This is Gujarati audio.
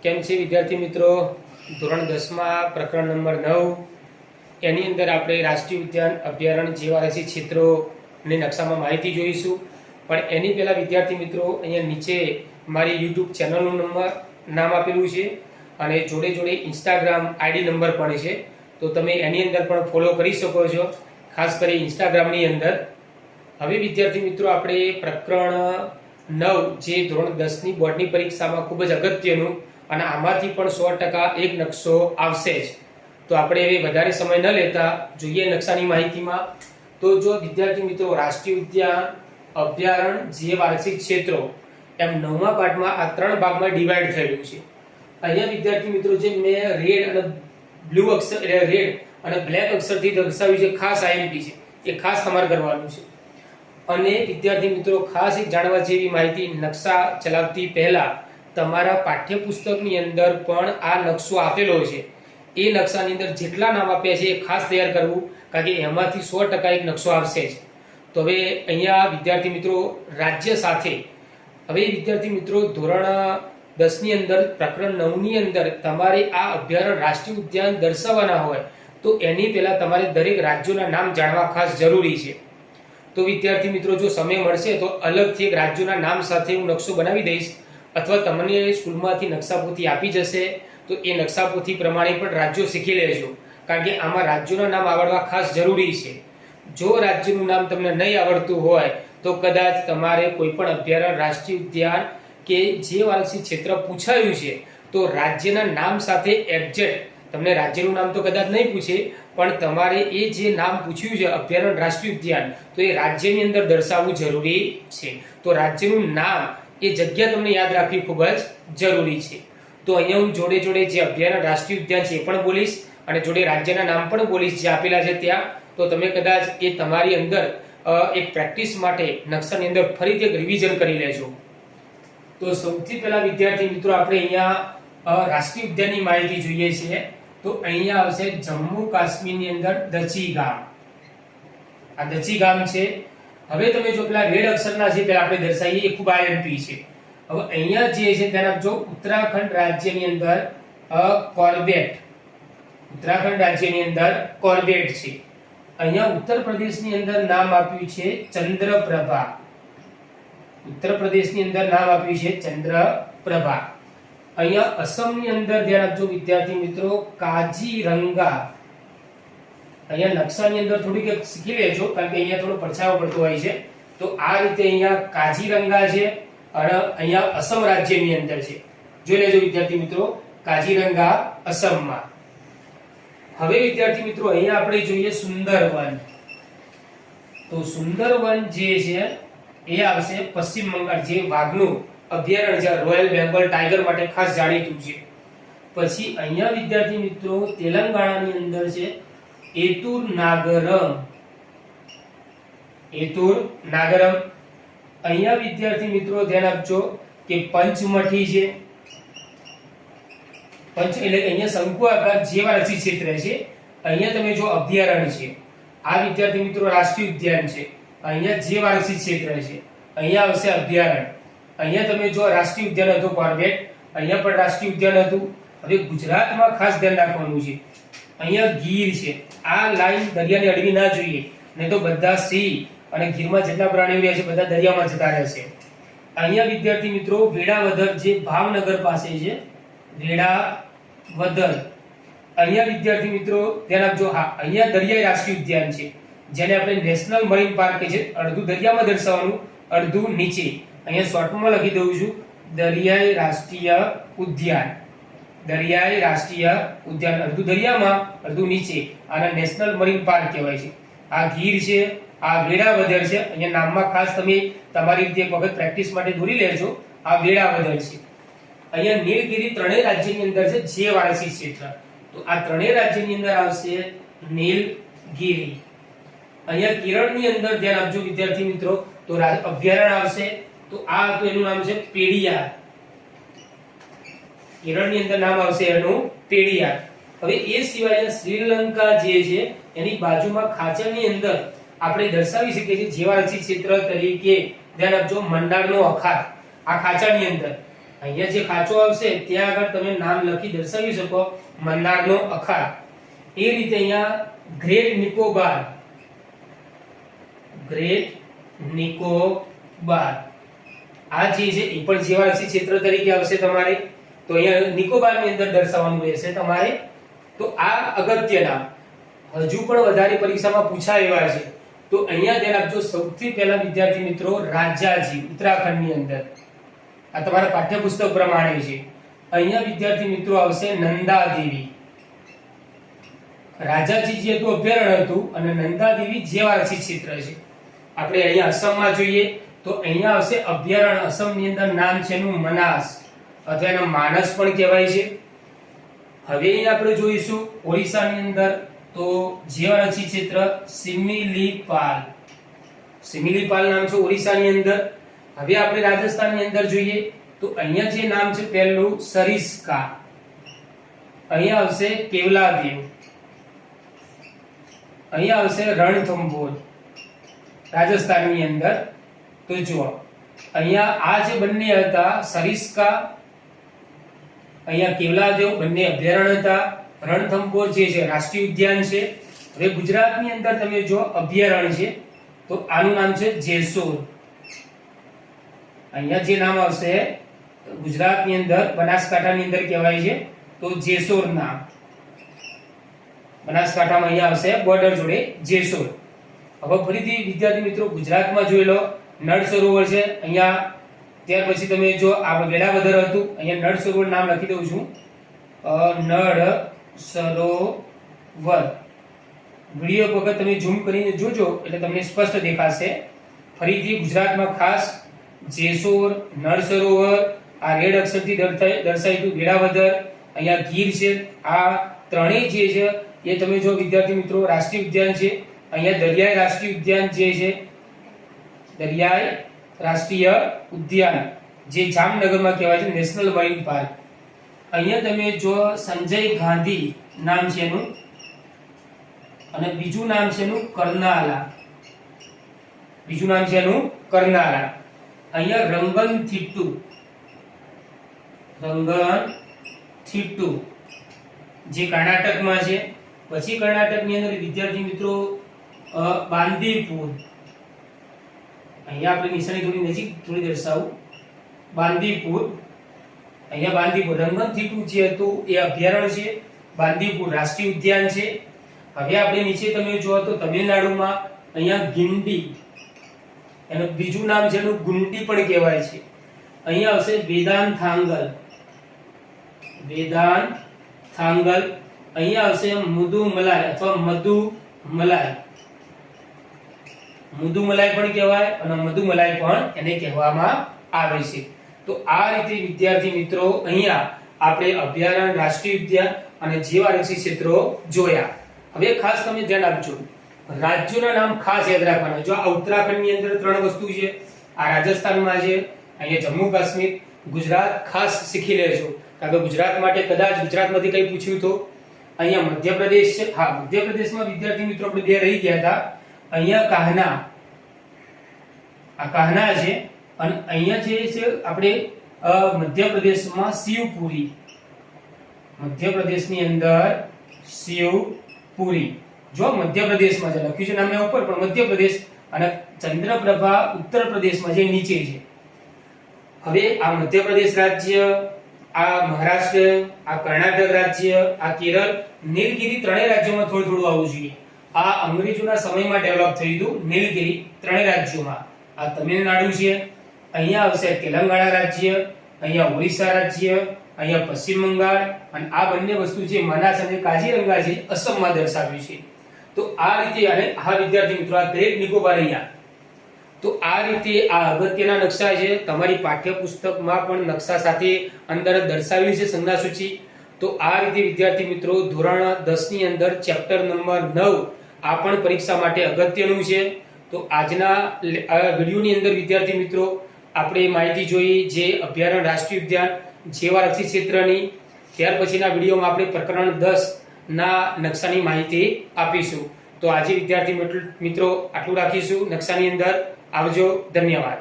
કેમ છે વિદ્યાર્થી મિત્રો? ધોરણ 10માં પ્રકરણ નંબર 9 એની અંદર આપણે રાષ્ટ્રીય ઉદ્યાન અભયારણ્ય જીવારક્ષિત ક્ષેત્રોની નકશામાં માહિતી જોઈશું. પણ એની પહેલા વિદ્યાર્થી મિત્રો અહીંયા નીચે મારી યુટ્યુબ ચેનલનું નામ આપેલું છે અને જોડે જોડે ઇન્સ્ટાગ્રામ આઈડી નંબર પણ છે, તો તમે એની અંદર પણ ફોલો કરી શકો છો, ખાસ કરી ઇન્સ્ટાગ્રામની અંદર. હવે વિદ્યાર્થી મિત્રો આપણે પ્રકરણ 9 જે ધોરણ 10ની બોર્ડની પરીક્ષામાં ખૂબ જ અગત્યનું અને આમાંથી પણ 100% એક નકશો આવશે જ. તો આપણે હવે વધારે સમય ન લેતા જોઈએ નકશાની માહિતીમાં. તો જો વિદ્યાર્થી મિત્રો રાષ્ટ્રીય ઉદ્યાન અભયારણ્ય જીવારક્ષિત ક્ષેત્રો એમ 9મા પાઠમાં આ 3 ભાગમાં ડિવાઈડ થયેલું છે. અહીંયા વિદ્યાર્થી મિત્રો જે મેં રેડ અને બ્લુ અક્ષર રેડ અને બ્લેક અક્ષરથી દર્શાવ્યું છે, ખાસ આઈએમપી છે, એ ખાસ તમારે કરવાનું છે. અને વિદ્યાર્થી મિત્રો ખાસ એક જાણવા જેવી માહિતી, નકશા ચલાવતી પહેલા તમારા પાઠ્યપુસ્તકની અંદર પણ આ નકશો આપેલો છે. એ નકશાની અંદર જેટલા નામ આપ્યા છે એ ખાસ તૈયાર કરવું, કારણ કે એમાંથી 100% એક નકશો આવશે જ. તો હવે અહીંયા વિદ્યાર્થી મિત્રો રાજ્ય સાથે, હવે વિદ્યાર્થી મિત્રો ધોરણ 10ની અંદર પ્રકરણ 9ની અંદર તમારે આ અભયારણ્ય રાષ્ટ્રીય ઉદ્યાન દર્શાવવાના હોય તો એની પહેલા તમારે દરેક રાજ્યોના નામ જાણવા ખાસ જરૂરી છે. તો વિદ્યાર્થી મિત્રો જો સમય મળશે તો અલગથી એક રાજ્યોના નામ સાથે હું નકશો બનાવી દઈશ, અથવા તમને સ્કૂલમાંથી નકશાપોથી આપી જશે તો એ નકશાપોથી પ્રમાણે પણ રાજ્યો શીખી લેજો, કારણ કે આમાં રાજ્યોના નામ આવડવા ખાસ જરૂરી છે. જો રાજ્યનું નામ તમને નહીં આવડતું હોય તો કદાચ તમારે કોઈ પણ અભયારણ્ય રાષ્ટ્રીય ઉદ્યાન કે જીવારક્ષિત ક્ષેત્ર પૂછાયું છે તો રાજ્યના નામ સાથે એક્ઝેક્ટ, તમને રાજ્યનું નામ તો કદાચ નહીં પૂછે પણ તમારે એ જે નામ પૂછ્યું છે અભયારણ્ય રાષ્ટ્રીય ઉદ્યાન, તો એ રાજ્યની અંદર દર્શાવવું જરૂરી છે. તો રાજ્યનું નામ, એ જગ્યા તમને યાદ રાખવી ખૂબ જ જરૂરી છે. તો અહીંયા હું જોડે જોડે જે અભયારણ્ય રાષ્ટ્રીય ઉદ્યાન છે એ પણ બોલીશ અને જોડે રાજ્યના નામ પણ બોલીશ જે આપેલા છે ત્યાં. તો તમે કદાચ એ તમારી અંદર એક પ્રેક્ટિસ માટે નકશાની અંદર ફરીથી એક રિવિઝન કરી લેજો. તો સૌથી પહેલા વિદ્યાર્થી મિત્રો આપણે અહીંયા રાષ્ટ્રીય ઉદ્યાનની માહિતી જોઈએ છીએ. તો અહીંયા આવશે જમ્મુ કાશ્મીરની અંદર દચી ગામ. આ દચી ગામ છે. હવે તમે જો પેલા રેડ અક્ષરના છે પેલા આપણે દર્શાવીએ, એ ખૂબ આઈએમપી છે. હવે અહીંયા જે છે તેના જો ઉત્તરાખંડ રાજ્યની અંદર કોર્બેટ, ઉત્તરાખંડ રાજ્યની અંદર કોર્બેટ છે. અહીંયા ઉત્તર પ્રદેશની અંદર નામ આપ્યું છે ચંદ્રપ્રભા. ઉત્તર પ્રદેશની અંદર નામ આપ્યું છે ચંદ્રપ્રભા. અહીંયા અસમની અંદર ધ્યાન આપજો વિદ્યાર્થી મિત્રો, કાજીરંગા. અહીંયા નકશાની અંદર થોડીક શીખી લેજો, કારણ કે અહીંયા થોડો પડછાયો પડતો હોય છે. તો આ રીતે અહીંયા કાજીરંગા છે અને અહીંયા અસમ રાજ્યની અંદર છે. જોઈ લેજો વિદ્યાર્થી મિત્રો, કાજીરંગા અસમમાં. હવે વિદ્યાર્થી મિત્રો અહીંયા આપણે જોઈએ સુંદરવન. તો સુંદરવન જે છે એ આવશે પશ્ચિમ બંગાળ, જે વાઘનું અભયારણ્ય છે, રોયલ બેંગોલ ટાઈગર માટે ખાસ જાણીતું છે. પછી અહીંયા વિદ્યાર્થી મિત્રો તેલંગાણાની અંદર છે એતુર નાગરમ. એતુર નાગરમ. અહીંયા વિદ્યાર્થી મિત્રો ધ્યાન આપજો કે પંચમઠી છે. પંચ એટલે અહીંયા શંકુ આકાર જીવારક્ષિત ક્ષેત્ર છે. અહીંયા તમે જો અભયારણ્ય છે, આ વિદ્યાર્થી મિત્રો રાષ્ટ્રીય ઉદ્યાન છે, અહીંયા જીવારક્ષિત ક્ષેત્ર છે, અહીંયા આવશે અભયારણ્ય. અહીંયા તમે જો રાષ્ટ્રીય ઉદ્યાન હતું કોર્બેટ, અહીંયા પણ રાષ્ટ્રીય ઉદ્યાન હતું. હવે ગુજરાતમાં ખાસ ધ્યાન રાખવાનું છે, અહીંયા ગીર છે. આ લાઈન દરિયાની અડવી ના જોઈએ, નહીં તો બધા સિંહ અને ગીરમાં જેટલા પ્રાણીઓ રહે છે બધા દરિયામાં જતા રહેશે. અહીંયા વિદ્યાર્થી મિત્રો વેળાવદર જે ભાવનગર પાસે છે, વેળાવદર. અહીંયા વિદ્યાર્થી મિત્રો ધ્યાન આપજો, હા અહીંયા દરિયાઈ રાષ્ટ્રીય ઉદ્યાન છે, જેને આપણે નેશનલ મરીન પાર્ક કહે છે. અડધું દરિયામાં દર્શાવવાનું, અડધું નીચે. અહીંયા શોર્ટમાં લખી દઉં છું, દરિયાઈ રાષ્ટ્રીય ઉદ્યાન. દરિયાઈ રાષ્ટ્રીય ઉદ્યાન, અડધું દરિયામાં અડધું નીચે. આને નેશનલ મરીન પાર્ક કહેવાય છે. આ ગીર છે, આ વેળાવદર છે. અહીંયા નામમાં ખાસ તમે તમારી રીતે એક વખત પ્રેક્ટિસ માટે દોરી લેજો. આ વેળાવદર છે. અહીંયા નીલગિરી ત્રણેય રાજ્યની અંદર છે જીવારક્ષિત ક્ષેત્ર. તો આ ત્રણેય રાજ્યની અંદર આવશે નીલગિરી. અહીંયા કેરળની અંદર ધ્યાન આપજો વિદ્યાર્થી મિત્રો, તો અભયારણ્ય આવશે. તો આ તો એનું નામ છે પેડિયાર. કેરળની અંદર નામ આવશે એનું પેડિયાર. હવે એ સિવાય શ્રીલંકા જે છે એની બાજુમાં ખાંચાની અંદર આપણે દર્શાવી શકીએ છીએ જીવારક્ષિત ક્ષેત્ર તરીકે. ધ્યાન આપજો મંડારનો અખાત આ ખાંચાની અંદર. અહીંયા જે ખાંચો આવશે ત્યાં આગળ તમે નામ લખી દર્શાવી શકો મન્નારનો અખાત. એ રીતે અહીંયા ગ્રેટ નિકોબાર, ગ્રેટ નિકોબાર આ જે છે એ પણ જીવારક્ષી ક્ષેત્ર તરીકે આવશે તમારે. તો અહીંયા નિકોબારની અંદર દર્શાવવાનું રહેશે તમારે. તો આ અગત્યના હજુ પણ વધારે પરીક્ષામાં પૂછાય એવા છે. તો અહીંયા ધ્યાન આપજો. સૌથી પહેલા વિદ્યાર્થી મિત્રો રાજાજી ઉત્તરાખંડની અંદર, આ તમારા પાઠ્યપુસ્તક પ્રમાણે છે. અહીંયા વિદ્યાર્થી મિત્રો આવશે નંદાદેવી. રાજાજી જે હતું અભયારણ્ય હતું અને નંદાદેવી જીવારક્ષી ક્ષેત્ર છે. આપણે અહીંયા અસમમાં જોઈએ તો અહીંયા આવશે અભયારણ્ય. અસમની અંદર નામ છે એનું મનાસ અથવા એનો માનસ પણ કહેવાય છે. હવે અહીંયા આપણે જોઈશું ઓડિશાની અંદર તો જીવારક્ષી ક્ષેત્ર સિમિલીપાલ. સિમિલીપાલ નામ છે ઓડિશાની અંદર. હવે આપણે રાજસ્થાનની અંદર જોઈએ તો અહીંયા જે નામ છે પહેલું સરિસ્કા. અહીંયા આવશે કેવલાદેવ. અહીંયા આવશે રણથંભોર રાજસ્થાનની અંદર. તો જુઓ અહીંયા આ જે બંને હતા સરિસ્કા, અહીંયા કેવલાદેવ બંને અભયારણ્ય હતા. રણથંભોર જે છે રાષ્ટ્રીય ઉદ્યાન છે. હવે ગુજરાતની અંદર તમે જો અભયારણ્ય છે તો આનું નામ છે જેસોર. અહીંયા જે નામ આવશે ગુજરાતની અંદર બનાસકાંઠાની અંદર કહેવાય છે તો જેસોર નામ. બનાસકાંઠામાં અહીંયા આવશે બોર્ડર જોડે જેસોર. હવે ફરીથી વિદ્યાર્થી મિત્રો ગુજરાતમાં જોઈ લો નળ સરોવર છે અહીંયા. ત્યાર પછી તમે જો આ વેળાવદર હતું, અહીંયા નળ સરોવર નામ લખી દઉં છું. નળ સરોવર વિડિયો વખત તમે ઝૂમ કરીને જોજો એટલે તમને સ્પષ્ટ દેખાશે. ફરીથી ગુજરાતમાં ખાસ જેસોર, નળ સરોવર, આ રેડ અક્ષરથી દર્શાવ્યું વેળાવદર, અહીંયા ગીર છે. આ ત્રણેય જે છે એ તમે જો વિદ્યાર્થી મિત્રો રાષ્ટ્રીય ઉદ્યાન છે. અહીંયા દરિયાઈ રાષ્ટ્રીય ઉદ્યાન જે છે, દરિયાઈ રાષ્ટ્રીય ઉદ્યાન જે જામનગરમાં કહેવાય છે નેશનલ મરીન પાર્ક. અહીંયા તમે જો સંજય ગાંધી નામ છે એનું અને બીજું નામ છે એનું કર્નાલા. બીજું નામ છે એનું કર્નાલા. અહીંયા રંગનથિટ્ટુ, રંગનથિટ્ટુ જે કર્ણાટકમાં છે. પછી કર્ણાટકની અંદર વિદ્યાર્થી મિત્રો બાંદીપુર. અહીંયા આપણે નિશાની થોડી નજીક થોડી દર્શાવું. બાંદીપુર, અહીંયા બાંદીપુર. રંગનથિટ્ટુ જે હતું એ અભયારણ્ય છે. બાંદીપુર રાષ્ટ્રીય ઉદ્યાન છે. હવે આપણે નીચે તમે જુઓ તો તમિલનાડુમાં અહીંયા ગિંડી, એનું બીજું નામ છે એનું ગુંડી પણ કહેવાય છે. અહીંયા આવશે વેદાંથાંગલ, વેદાંથાંગલ. અહીંયા આવશે મુદુમલાઈ અથવા મધુમલાઈ. મુદુમલાઈ પણ કહેવાય અને મધુમલાઈ પણ એને કહેવામાં આવે છે. તો આ રીતે વિદ્યાર્થી મિત્રો અહીંયા આપણે અભયારણ્ય, રાષ્ટ્રીય ઉદ્યાન અને જીવારક્ષી ક્ષેત્રો જોયા. હવે ખાસ તમે ધ્યાન આપજો, રાજ્યોના નામ ખાસ યાદ રાખવાના. જો આ ઉત્તરાખંડની અંદર 3 વસ્તુ છે, આ રાજસ્થાનમાં છે, અહીંયા જમ્મુ કાશ્મીર, ગુજરાત ખાસ શીખી લેજો કારણ કે ગુજરાત માટે કદાચ ગુજરાતમાંથી કંઈ પૂછ્યું તો. અહીંયા મધ્યપ્રદેશ છે. હા, મધ્યપ્રદેશમાં વિદ્યાર્થી મિત્રો આપણે 2 રહી ગયા હતા. અહીંયા કાહના, આ કાહના છે અને અહીંયા જે છે આપણે મધ્યપ્રદેશમાં શિવપુરી. મધ્યપ્રદેશની અંદર શિવપુરી જો મધ્યપ્રદેશમાં છે, લખ્યું છે નામે ઉપર પણ મધ્યપ્રદેશ. અને ચંદ્રપ્રભા ઉત્તર પ્રદેશમાં જે નીચે છે. હવે આ મધ્યપ્રદેશ રાજ્ય, આ મહારાષ્ટ્ર, આ કર્ણાટક રાજ્ય, આ કેરળ, નીલગિરી ત્રણેય રાજ્યોમાં થોડું થોડું આવવું જોઈએ. આ અંગ્રેજોના સમયમાં ડેવલપ થયું હતું નીલગિરી ત્રણેય રાજ્યોમાં. આ તમિલનાડુ છે, અહીંયા આવશે તેલંગાણા રાજ્ય, અહીંયા ઓરિસ્સા રાજ્ય, અહીંયા પશ્ચિમ બંગાળ અને આ બંને વસ્તુ છે મનાસ અને કાજીરંગા છે અસમમાં દર્શાવ્યું છે. તો આ રીતે અને આ વિદ્યાર્થી મિત્રો આ ગ્રેટ નિકોબાર અહીંયા. તો આ રીતે આ અગત્યના નકશા છે. તમારી પાઠ્યપુસ્તકમાં પણ નકશા સાથે અંદર દર્શાવ્યું છે સંજ્ઞા સૂચિ. તો આ રીતે વિદ્યાર્થી મિત્રો ધોરણ 10 ની અંદર ચેપ્ટર નંબર 9 આ પણ પરીક્ષા માટે અગત્યનું છે. તો આજના વિડિયોની અંદર વિદ્યાર્થી મિત્રો આપણે માહિતી જોઈ જે અભયારણ્ય, રાષ્ટ્રીય ઉદ્યાન, જીવારક્ષી ક્ષેત્રની. ત્યાર પછીના વિડીયોમાં આપણે પ્રકરણ 10 ના નકશાની માહિતી આપીશું. તો આજે વિદ્યાર્થી મિત્રો આટલું રાખીશું નકશાની અંદર. આવજો, ધન્યવાદ.